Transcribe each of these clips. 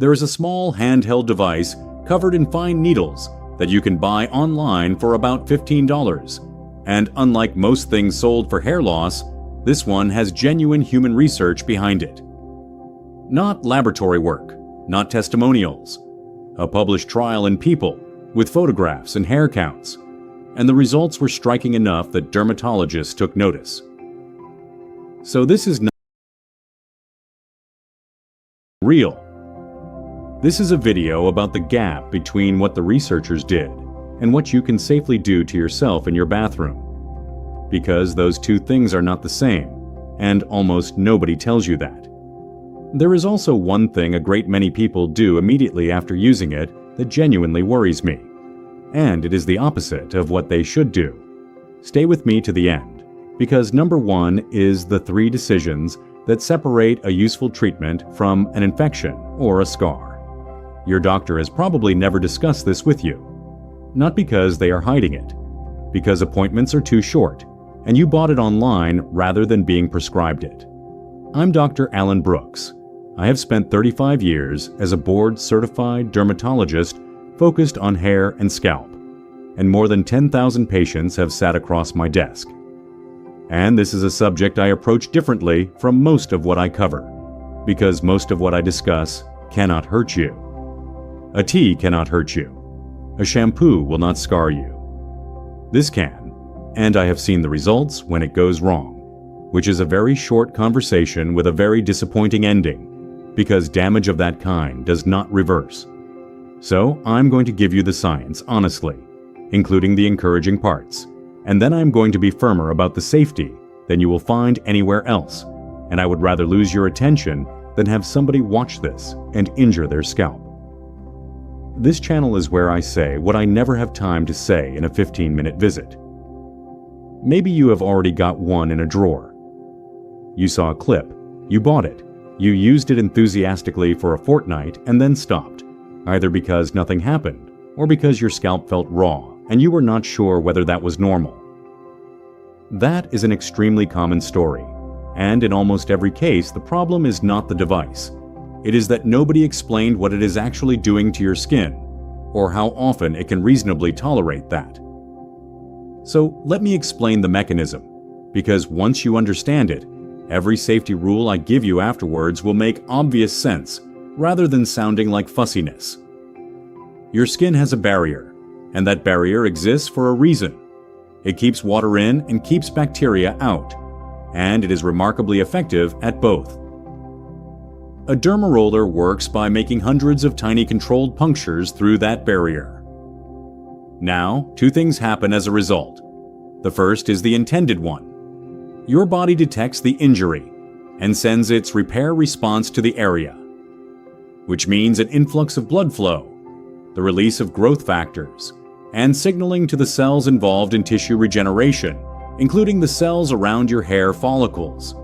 There is a small handheld device covered in fine needles that you can buy online for about $15. And unlike most things sold for hair loss, this one has genuine human research behind it. Not laboratory work, not testimonials. A published trial in people with photographs and hair counts. And the results were striking enough that dermatologists took notice. So this is not real. This is a video about the gap between what the researchers did and what you can safely do to yourself in your bathroom. Because those two things are not the same, and almost nobody tells you that. There is also one thing a great many people do immediately after using it that genuinely worries me. And it is the opposite of what they should do. Stay with me to the end, because number one is the 3 decisions that separate a useful treatment from an infection or a scar. Your doctor has probably never discussed this with you. Not because they are hiding it, because appointments are too short, and you bought it online rather than being prescribed it. I'm Dr. Alan Brooks. I have spent 35 years as a board-certified dermatologist focused on hair and scalp, and more than 10,000 patients have sat across my desk. And this is a subject I approach differently from most of what I cover, because most of what I discuss cannot hurt you. A tea cannot hurt you. A shampoo will not scar you. This can, and I have seen the results when it goes wrong, which is a very short conversation with a very disappointing ending, because damage of that kind does not reverse. So I'm going to give you the science honestly, including the encouraging parts, and then I'm going to be firmer about the safety than you will find anywhere else, and I would rather lose your attention than have somebody watch this and injure their scalp. This channel is where I say what I never have time to say in a 15-minute visit. Maybe you have already got one in a drawer. You saw a clip, you bought it, you used it enthusiastically for a fortnight and then stopped, either because nothing happened or because your scalp felt raw and you were not sure whether that was normal. That is an extremely common story, and in almost every case the problem is not the device. It is that nobody explained what it is actually doing to your skin, or how often it can reasonably tolerate that. So let me explain the mechanism, because once you understand it, every safety rule I give you afterwards will make obvious sense, rather than sounding like fussiness. Your skin has a barrier, and that barrier exists for a reason. It keeps water in and keeps bacteria out, and it is remarkably effective at both. A dermaroller works by making hundreds of tiny controlled punctures through that barrier. Now, 2 things happen as a result. The first is the intended one. Your body detects the injury and sends its repair response to the area, which means an influx of blood flow, the release of growth factors, and signaling to the cells involved in tissue regeneration, including the cells around your hair follicles.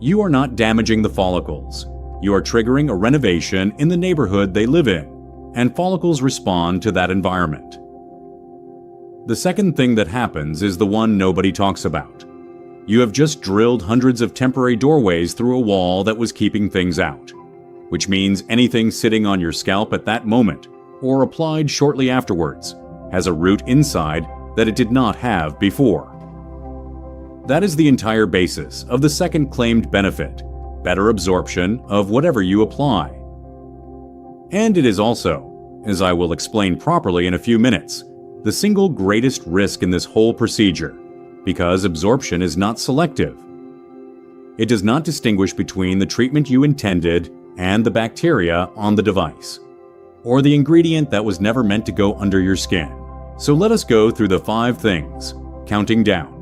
You are not damaging the follicles. You are triggering a renovation in the neighborhood they live in, and follicles respond to that environment. The second thing that happens is the one nobody talks about. You have just drilled hundreds of temporary doorways through a wall that was keeping things out, which means anything sitting on your scalp at that moment, or applied shortly afterwards, has a root inside that it did not have before. That is the entire basis of the second claimed benefit, better absorption of whatever you apply. And it is also, as I will explain properly in a few minutes, the single greatest risk in this whole procedure, because absorption is not selective. It does not distinguish between the treatment you intended and the bacteria on the device, or the ingredient that was never meant to go under your skin. So let us go through the 5 things, counting down.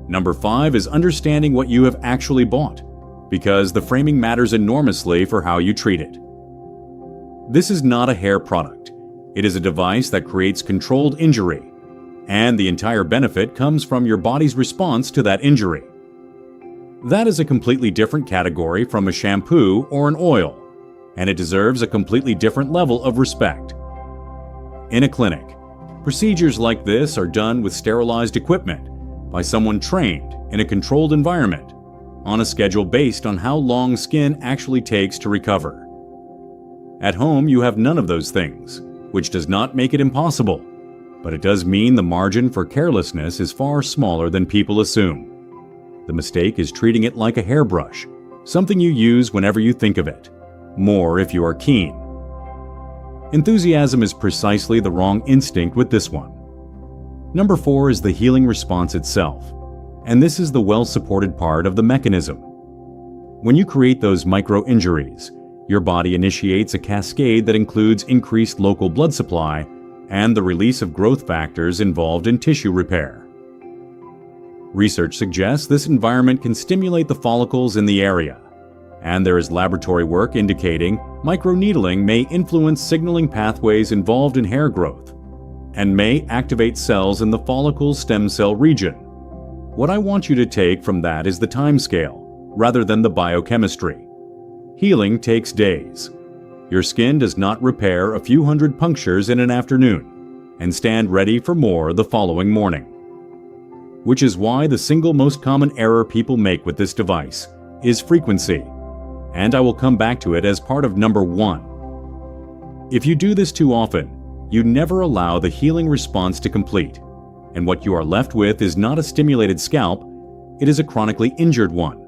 Number 5 is understanding what you have actually bought, because the framing matters enormously for how you treat it. This is not a hair product. It is a device that creates controlled injury, and the entire benefit comes from your body's response to that injury. That is a completely different category from a shampoo or an oil, and it deserves a completely different level of respect. In a clinic, procedures like this are done with sterilized equipment by someone trained in a controlled environment, on a schedule based on how long skin actually takes to recover, At home, you have none of those things, which does not make it impossible, but it does mean the margin for carelessness is far smaller than people assume. The mistake is treating it like a hairbrush, something you use whenever you think of it, more if you are keen. Enthusiasm is precisely the wrong instinct with this one. Number 4 is the healing response itself, and this is the well-supported part of the mechanism. When you create those micro-injuries, your body initiates a cascade that includes increased local blood supply and the release of growth factors involved in tissue repair. Research suggests this environment can stimulate the follicles in the area, and there is laboratory work indicating microneedling may influence signaling pathways involved in hair growth and may activate cells in the follicle stem cell region. What I want you to take from that is the timescale, rather than the biochemistry. Healing takes days. Your skin does not repair a few hundred punctures in an afternoon and stand ready for more the following morning. Which is why the single most common error people make with this device is frequency, and I will come back to it as part of number 1. If you do this too often, you never allow the healing response to complete, and what you are left with is not a stimulated scalp, it is a chronically injured one.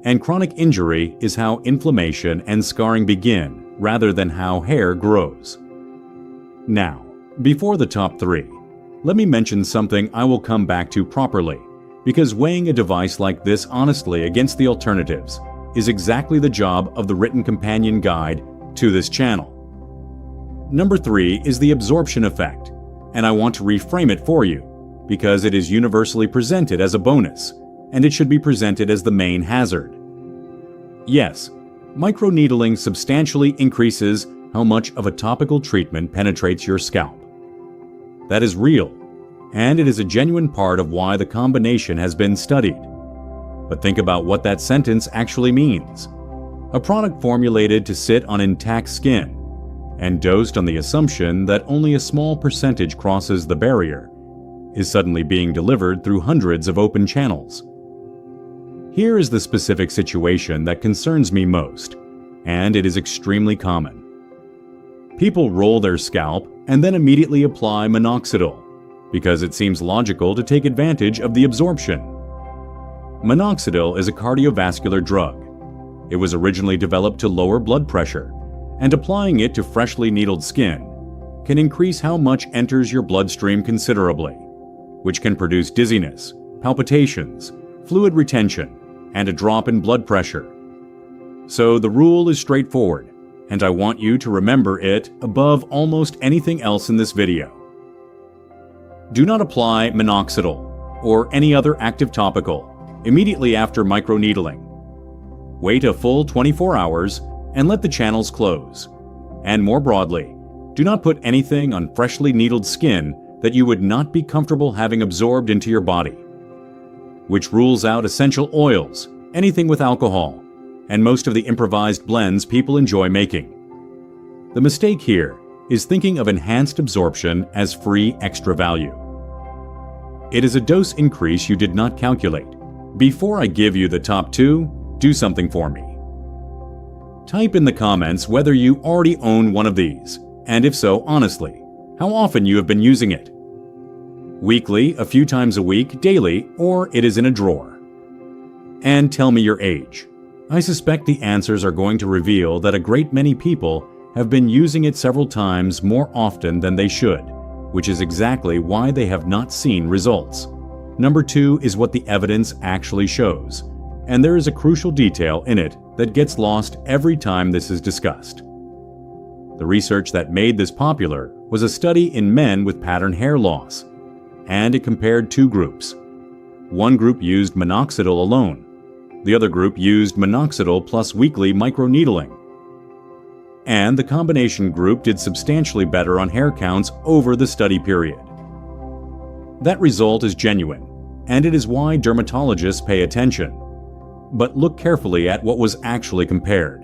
And chronic injury is how inflammation and scarring begin, rather than how hair grows. Now, before the top 3, let me mention something I will come back to properly, because weighing a device like this honestly against the alternatives is exactly the job of the written companion guide to this channel. Number 3 is the absorption effect, and I want to reframe it for you, because it is universally presented as a bonus, and it should be presented as the main hazard. Yes, microneedling substantially increases how much of a topical treatment penetrates your scalp. That is real, and it is a genuine part of why the combination has been studied. But think about what that sentence actually means. A product formulated to sit on intact skin and dosed on the assumption that only a small percentage crosses the barrier is suddenly being delivered through hundreds of open channels. Here is the specific situation that concerns me most, and it is extremely common. People roll their scalp and then immediately apply minoxidil, because it seems logical to take advantage of the absorption. Minoxidil is a cardiovascular drug. It was originally developed to lower blood pressure, and applying it to freshly needled skin can increase how much enters your bloodstream considerably, which can produce dizziness, palpitations, fluid retention, and a drop in blood pressure. So the rule is straightforward, and I want you to remember it above almost anything else in this video. Do not apply minoxidil or any other active topical immediately after microneedling. Wait a full 24 hours and let the channels close. And more broadly, do not put anything on freshly needled skin that you would not be comfortable having absorbed into your body, which rules out essential oils, anything with alcohol, and most of the improvised blends people enjoy making. The mistake here is thinking of enhanced absorption as free extra value. It is a dose increase you did not calculate. Before I give you the top 2, do something for me. Type in the comments whether you already own one of these, and if so, honestly, how often you have been using it. Weekly, a few times a week, daily, or it is in a drawer. And tell me your age. I suspect the answers are going to reveal that a great many people have been using it several times more often than they should, which is exactly why they have not seen results. Number 2 is what the evidence actually shows, and there is a crucial detail in it that gets lost every time this is discussed. The research that made this popular was a study in men with pattern hair loss, and it compared 2 groups. One group used minoxidil alone. The other group used minoxidil plus weekly microneedling. And the combination group did substantially better on hair counts over the study period. That result is genuine, and it is why dermatologists pay attention. But look carefully at what was actually compared.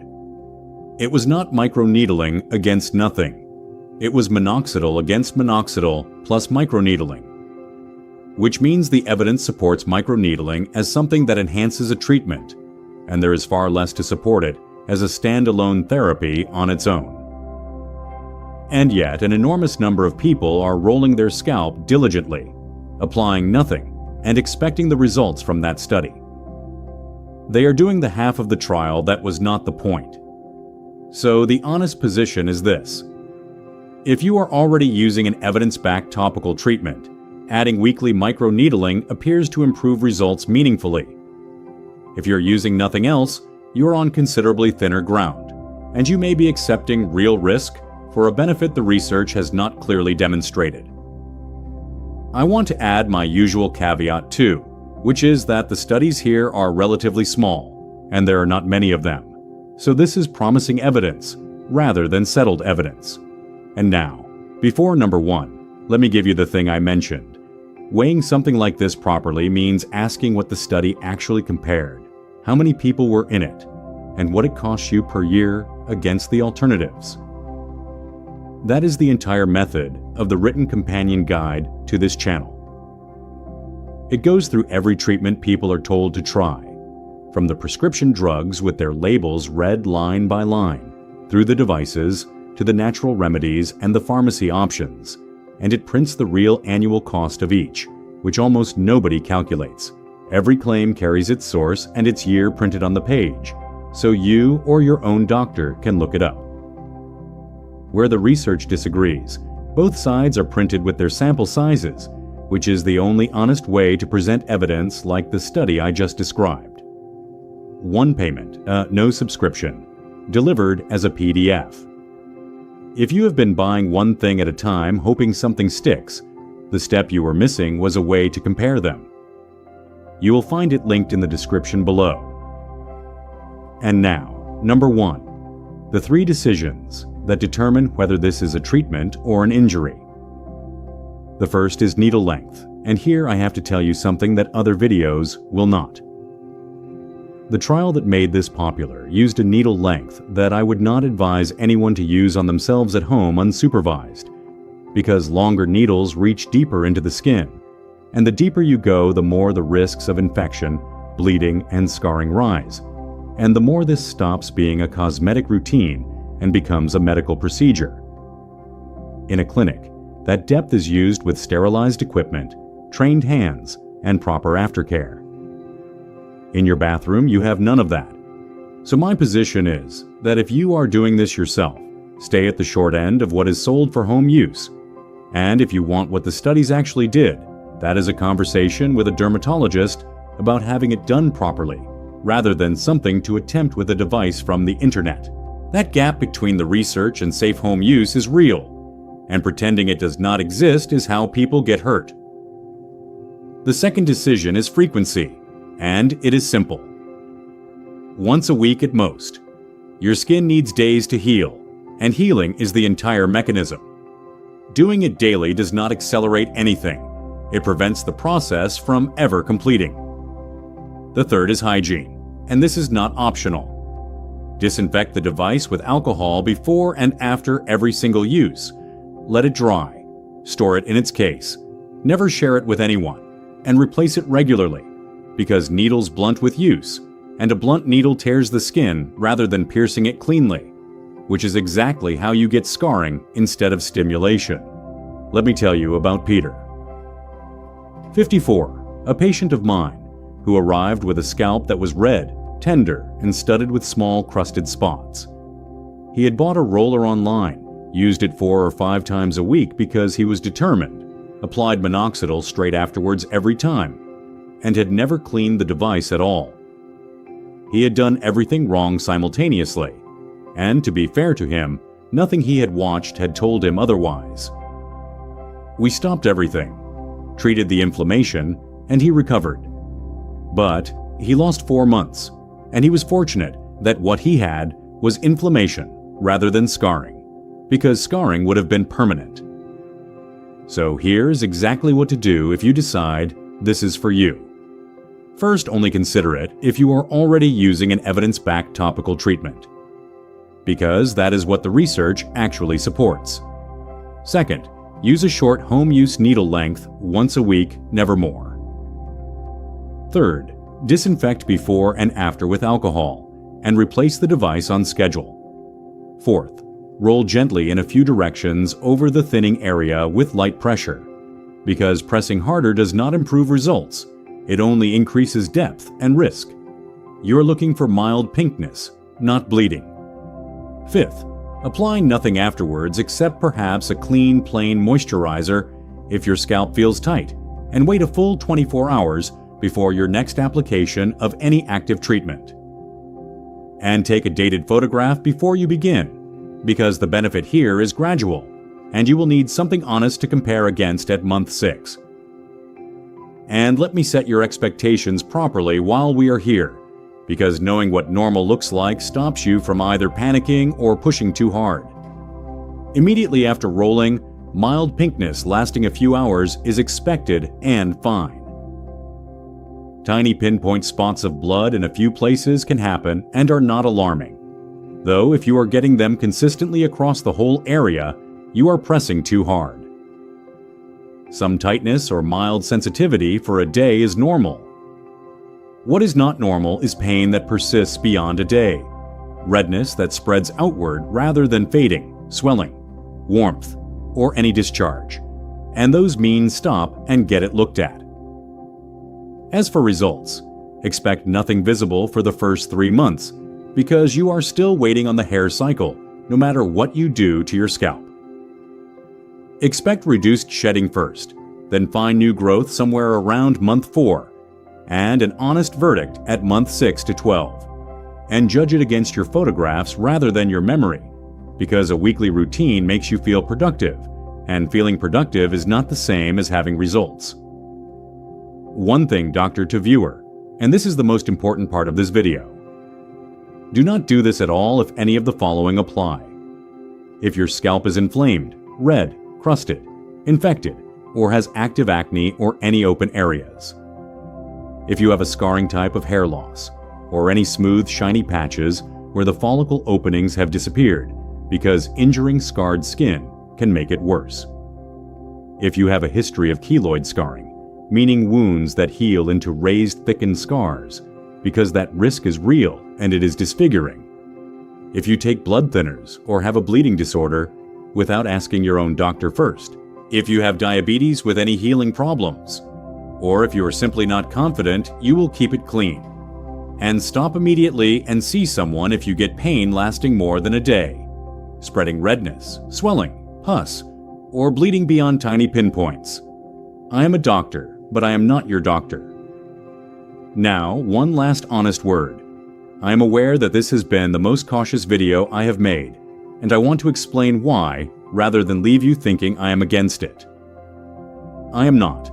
It was not microneedling against nothing. It was minoxidil against minoxidil plus microneedling, which means the evidence supports microneedling as something that enhances a treatment, and there is far less to support it as a standalone therapy on its own. And yet, an enormous number of people are rolling their scalp diligently, applying nothing, and expecting the results from that study. They are doing the half of the trial that was not the point. So the honest position is this. If you are already using an evidence-backed topical treatment, adding weekly microneedling appears to improve results meaningfully. If you're using nothing else, you're on considerably thinner ground, and you may be accepting real risk for a benefit the research has not clearly demonstrated. I want to add my usual caveat too, which is that the studies here are relatively small, and there are not many of them. So this is promising evidence, rather than settled evidence. And now, before number 1, let me give you the thing I mentioned. Weighing something like this properly means asking what the study actually compared, how many people were in it, and what it costs you per year against the alternatives. That is the entire method of the written companion guide to this channel. It goes through every treatment people are told to try, from the prescription drugs with their labels read line by line, through the devices, to the natural remedies and the pharmacy options, and it prints the real annual cost of each, which almost nobody calculates. Every claim carries its source and its year printed on the page, so you or your own doctor can look it up. Where the research disagrees, both sides are printed with their sample sizes, which is the only honest way to present evidence like the study I just described. One payment, no subscription, delivered as a PDF. If you have been buying one thing at a time hoping something sticks, the step you were missing was a way to compare them. You will find it linked in the description below. And now, number 1, the 3 decisions that determine whether this is a treatment or an injury. The first is needle length, and here I have to tell you something that other videos will not. The trial that made this popular used a needle length that I would not advise anyone to use on themselves at home unsupervised, because longer needles reach deeper into the skin, and the deeper you go, the more the risks of infection, bleeding, and scarring rise, and the more this stops being a cosmetic routine and becomes a medical procedure. In a clinic, that depth is used with sterilized equipment, trained hands, and proper aftercare. In your bathroom, you have none of that. So my position is that if you are doing this yourself, stay at the short end of what is sold for home use. And if you want what the studies actually did, that is a conversation with a dermatologist about having it done properly, rather than something to attempt with a device from the internet. That gap between the research and safe home use is real, and pretending it does not exist is how people get hurt. The second decision is frequency, and it is simple. Once a week at most. Your skin needs days to heal, and healing is the entire mechanism. Doing it daily does not accelerate anything. It prevents the process from ever completing. The third is hygiene, and this is not optional. Disinfect the device with alcohol before and after every single use. Let it dry. Store it in its case. Never share it with anyone, and replace it regularly, because needles blunt with use, and a blunt needle tears the skin rather than piercing it cleanly, which is exactly how you get scarring instead of stimulation. Let me tell you about Peter. 54, a patient of mine, who arrived with a scalp that was red, tender, and studded with small crusted spots. He had bought a roller online, used it 4 or 5 times a week because he was determined, applied minoxidil straight afterwards every time, and had never cleaned the device at all. He had done everything wrong simultaneously, and to be fair to him, nothing he had watched had told him otherwise. We stopped everything, treated the inflammation, and he recovered. But he lost 4 months, and he was fortunate that what he had was inflammation rather than scarring, because scarring would have been permanent. So here's exactly what to do if you decide this is for you. First, only consider it if you are already using an evidence-backed topical treatment, because that is what the research actually supports. Second, use a short home-use needle length once a week, never more. Third, disinfect before and after with alcohol, and replace the device on schedule. Fourth, Roll gently in a few directions over the thinning area with light pressure, because pressing harder does not improve results. It only increases depth and risk. You're looking for mild pinkness, not bleeding. Fifth, apply nothing afterwards except perhaps a clean, plain moisturizer if your scalp feels tight, and wait a full 24 hours before your next application of any active treatment. And take a dated photograph before you begin, because the benefit here is gradual, and you will need something honest to compare against at month 6. And let me set your expectations properly while we are here, because knowing what normal looks like stops you from either panicking or pushing too hard. Immediately after rolling, mild pinkness lasting a few hours is expected and fine. Tiny pinpoint spots of blood in a few places can happen and are not alarming. Though if you are getting them consistently across the whole area, you are pressing too hard. Some tightness or mild sensitivity for a day is normal. What is not normal is pain that persists beyond a day, redness that spreads outward rather than fading, swelling, warmth, or any discharge, and those mean stop and get it looked at. As for results, expect nothing visible for the first 3 months, because you are still waiting on the hair cycle, no matter what you do to your scalp. Expect reduced shedding first, then find new growth somewhere around month 4, and an honest verdict at month 6 to 12. And judge it against your photographs rather than your memory, because a weekly routine makes you feel productive, and feeling productive is not the same as having results. One thing, doctor to viewer, and this is the most important part of this video. Do not do this at all if any of the following apply. If your scalp is inflamed, red, crusted, infected, or has active acne or any open areas. If you have a scarring type of hair loss, or any smooth, shiny patches where the follicle openings have disappeared, because injuring scarred skin can make it worse. If you have a history of keloid scarring, meaning wounds that heal into raised, thickened scars, because that risk is real and it is disfiguring. If you take blood thinners or have a bleeding disorder without asking your own doctor first. If you have diabetes with any healing problems. Or if you are simply not confident, you will keep it clean. And stop immediately and see someone if you get pain lasting more than a day, spreading redness, swelling, pus, or bleeding beyond tiny pinpoints. I am a doctor, but I am not your doctor. Now, one last honest word. I am aware that this has been the most cautious video I have made, and I want to explain why, rather than leave you thinking I am against it. I am not.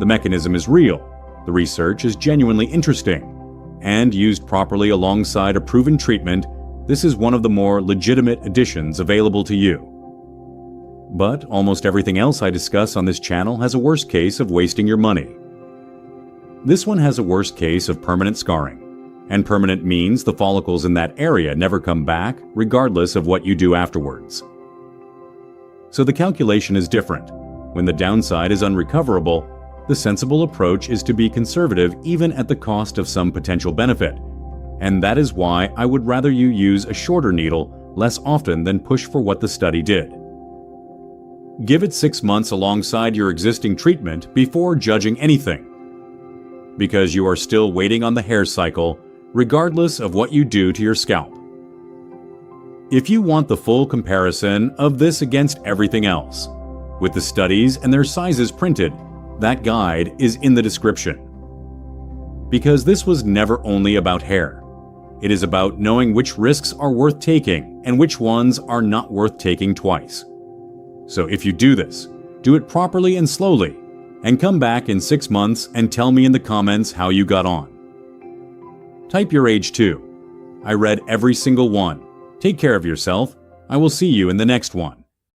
The mechanism is real, the research is genuinely interesting, and used properly alongside a proven treatment, this is one of the more legitimate additions available to you. But almost everything else I discuss on this channel has a worst case of wasting your money. This one has a worst case of permanent scarring, and permanent means the follicles in that area never come back, regardless of what you do afterwards. So the calculation is different. When the downside is unrecoverable, the sensible approach is to be conservative even at the cost of some potential benefit, and that is why I would rather you use a shorter needle less often than push for what the study did. Give it 6 months alongside your existing treatment before judging anything, because you are still waiting on the hair cycle, regardless of what you do to your scalp. If you want the full comparison of this against everything else, with the studies and their sizes printed, that guide is in the description. Because this was never only about hair. It is about knowing which risks are worth taking and which ones are not worth taking twice. So if you do this, do it properly and slowly, and come back in 6 months and tell me in the comments how you got on. Type your age too. I read every single one. Take care of yourself. I will see you in the next one.